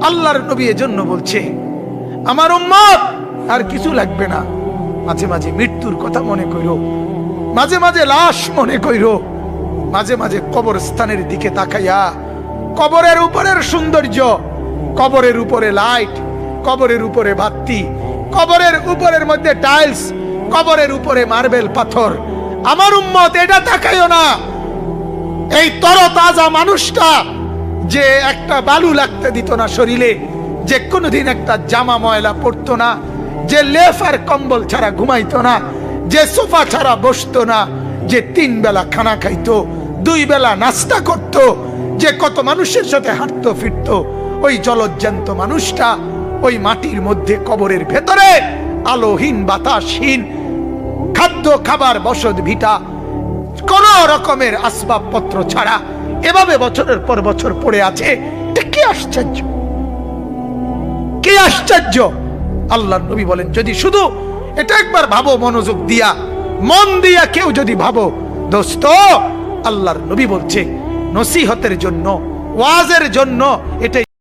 আল্লাহর নবী এজন্য বলছে, আমার উম্মত আর কিছু লাগবে না, মাঝে মাঝে মৃত্যুর কথা মনে কইরো, মাঝে মাঝে লাশ মনে কইরো, মাঝে মাঝে কবরস্থানের দিকে তাকাইয়া কবরের উপরের সৌন্দর্য, কবরের উপরে লাইট, কবরের উপরে বাতি, কবরের উপরের মধ্যে টাইলস, কবরের উপরে মার্বেল পাথর, আমার উম্মত এটা তাকাইও না। এই তরতাজা মানুষটা যে একটা বালু লাগতে দিত না শরীরে, যে কোনোদিন একটা জামা ময়লা পড়তো না, যে লেফ আর কম্বল ছাড়া ঘুমাইতো না, যে সোফা ছাড়া বসতো না, যে 3 বেলা খানা খাইতো, 2 বেলা নাস্তা করত, যে কত মানুষের সাথে হাঁটতো ফিরতো, ওই জলজ্জান্ত মানুষটা ওই মাটির মধ্যে কবরের ভেতরে আলোহীন বাতাসহীন, খাদ্য খাবার বসত ভিটা কোন রকমের আসবাবপত্র ছাড়া এভাবে বছরের পর বছর পড়ে আছে। এটা কি আশ্চর্য, কি আশ্চর্য! আল্লাহর নবী বলেন, যদি শুধু এটা একবার ভাবো, মনোযোগ দিয়া মন দিয়া কেউ যদি ভাবো, দোস্ত, আল্লাহর নবী বলছে নসিহতের জন্য, ওয়াজের জন্য এটাই